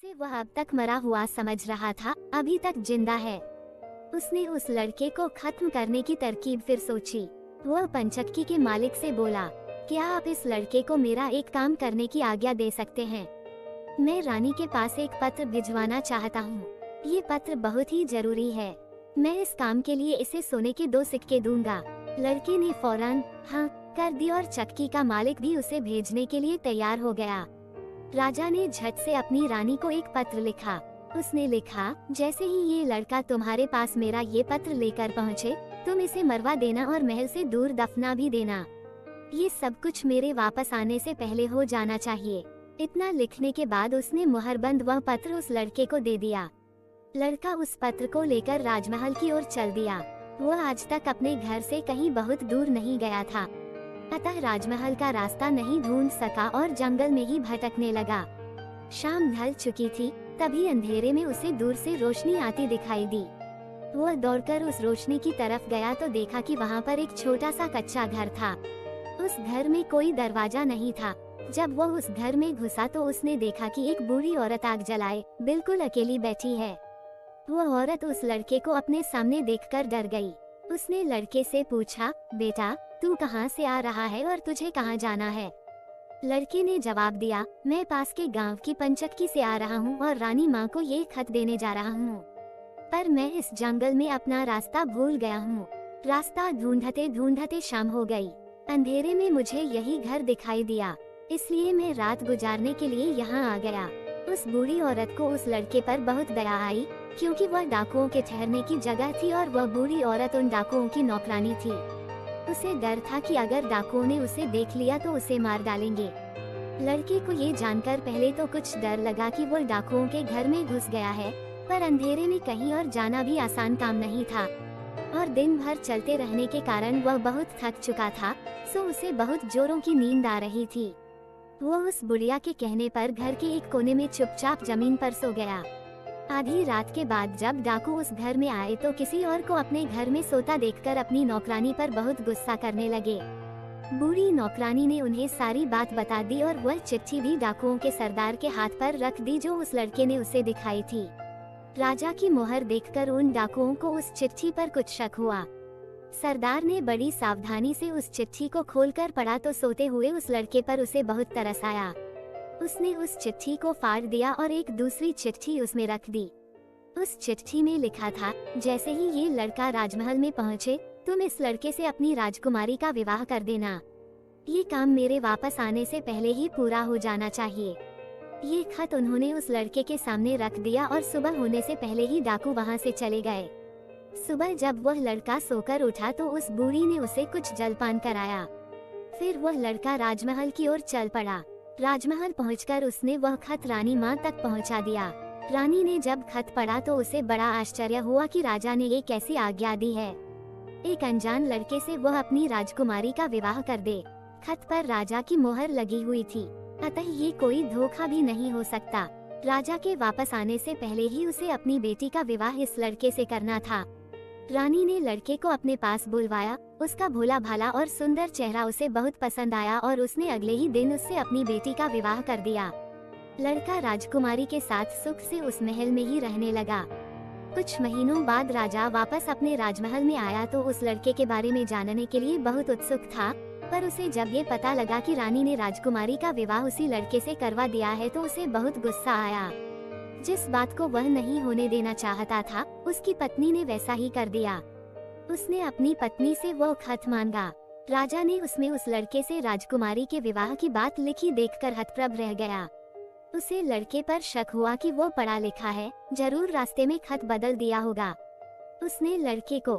जिसे वह अब तक मरा हुआ समझ रहा था, अभी तक जिंदा है। उसने उस लड़के को खत्म करने की तरकीब फिर सोची। वह पंचक्की के मालिक से बोला, क्या आप इस लड़के को मेरा एक काम करने की आज्ञा दे सकते हैं? मैं रानी के पास एक पत्र भिजवाना चाहता हूँ। ये पत्र बहुत ही जरूरी है। मैं इस काम के लिए इसे सोने के 2 सिक्के दूंगा। लड़के ने फौरन हाँ कर दी और चक्की का मालिक भी उसे भेजने के लिए तैयार हो गया। राजा ने झट से अपनी रानी को एक पत्र लिखा। उसने लिखा, जैसे ही ये लड़का तुम्हारे पास मेरा ये पत्र लेकर पहुँचे, तुम इसे मरवा देना और महल से दूर दफना भी देना। ये सब कुछ मेरे वापस आने से पहले हो जाना चाहिए। इतना लिखने के बाद उसने मुहरबंद वह पत्र उस लड़के को दे दिया। लड़का उस पत्र को लेकर राजमहल की ओर चल दिया। वह आज तक अपने घर से कहीं बहुत दूर नहीं गया था, अतः राजमहल का रास्ता नहीं ढूंढ सका और जंगल में ही भटकने लगा। शाम ढल चुकी थी, तभी अंधेरे में उसे दूर से रोशनी आती दिखाई दी। वह दौड़कर उस रोशनी की तरफ गया तो देखा कि वहाँ पर एक छोटा सा कच्चा घर था। उस घर में कोई दरवाजा नहीं था। जब वह उस घर में घुसा तो उसने देखा कि एक बूढ़ी औरत आग जलाए बिल्कुल अकेली बैठी है। वह औरत उस लड़के को अपने सामने देखकर डर गई। उसने लड़के से पूछा, बेटा तू कहाँ से आ रहा है और तुझे कहाँ जाना है? लड़के ने जवाब दिया, मैं पास के गांव की पंचक्की से आ रहा हूँ और रानी माँ को ये खत देने जा रहा हूँ, पर मैं इस जंगल में अपना रास्ता भूल गया हूँ। रास्ता ढूंढते ढूंढते शाम हो गई। अंधेरे में मुझे यही घर दिखाई दिया, इसलिए मैं रात गुजारने के लिए यहाँ आ गया। उस बूढ़ी औरत को उस लड़के पर बहुत दया आई, क्योंकि वह डाकुओं के ठहरने की जगह थी और वह बूढ़ी औरत उन डाकुओं की नौकरानी थी। उसे डर था कि अगर डाकुओं ने उसे देख लिया तो उसे मार डालेंगे। लड़के को ये जानकर पहले तो कुछ डर लगा कि वो डाकुओं के घर में घुस गया है, पर अंधेरे में कहीं और जाना भी आसान काम नहीं था और दिन भर चलते रहने के कारण वह बहुत थक चुका था, सो उसे बहुत जोरों की नींद आ रही थी। वह उस बुढ़िया के कहने पर घर के एक कोने में चुपचाप जमीन पर सो गया। आधी रात के बाद जब डाकू उस घर में आए तो किसी और को अपने घर में सोता देखकर अपनी नौकरानी पर बहुत गुस्सा करने लगे। बूढ़ी नौकरानी ने उन्हें सारी बात बता दी और वह चिट्ठी भी डाकुओं के सरदार के हाथ पर रख दी जो उस लड़के ने उसे दिखाई थी। राजा की मोहर देखकर उन डाकुओं को उस चिट्ठी पर कुछ शक हुआ। सरदार ने बड़ी सावधानी से उस चिट्ठी को खोलकर पढ़ा तो सोते हुए उस लड़के पर उसे बहुत तरस आया। उसने उस चिट्ठी को फाड़ दिया और एक दूसरी चिट्ठी उसमें रख दी। उस चिट्ठी में लिखा था, जैसे ही ये लड़का राजमहल में पहुँचे, तुम इस लड़के से अपनी राजकुमारी का विवाह कर देना। ये काम मेरे वापस आने से पहले ही पूरा हो जाना चाहिए। ये खत उन्होंने उस लड़के के सामने रख दिया और सुबह होने से पहले ही डाकू वहाँ से चले गए। सुबह जब वह लड़का सोकर उठा तो उस बूढ़ी ने उसे कुछ जलपान कराया। फिर वह लड़का राजमहल की ओर चल पड़ा। राजमहल पहुंचकर उसने वह खत रानी माँ तक पहुंचा दिया। रानी ने जब खत पढ़ा तो उसे बड़ा आश्चर्य हुआ कि राजा ने ये कैसी आज्ञा दी है। एक अनजान लड़के से वह अपनी राजकुमारी का विवाह कर दे। खत पर राजा की मोहर लगी हुई थी, अतः ये कोई धोखा भी नहीं हो सकता। राजा के वापस आने से पहले ही उसे अपनी बेटी का विवाह इस लड़के से करना था। रानी ने लड़के को अपने पास बुलवाया। उसका भोला भाला और सुंदर चेहरा उसे बहुत पसंद आया और उसने अगले ही दिन उससे अपनी बेटी का विवाह कर दिया। लड़का राजकुमारी के साथ सुख से उस महल में ही रहने लगा। कुछ महीनों बाद राजा वापस अपने राजमहल में आया तो उस लड़के के बारे में जानने के लिए बहुत उत्सुक था, पर उसे जब ये पता लगा कि रानी ने राजकुमारी का विवाह उसी लड़के से करवा दिया है तो उसे बहुत गुस्सा आया। जिस बात को वह नहीं होने देना चाहता था, उसकी पत्नी ने वैसा ही कर दिया। उसने अपनी पत्नी से वो खत मांगा। राजा ने उसमें उस लड़के से राजकुमारी के विवाह की बात लिखी देखकर हतप्रभ रह गया। उसे लड़के पर शक हुआ कि वो पढ़ा लिखा है, जरूर रास्ते में खत बदल दिया होगा। उसने लड़के को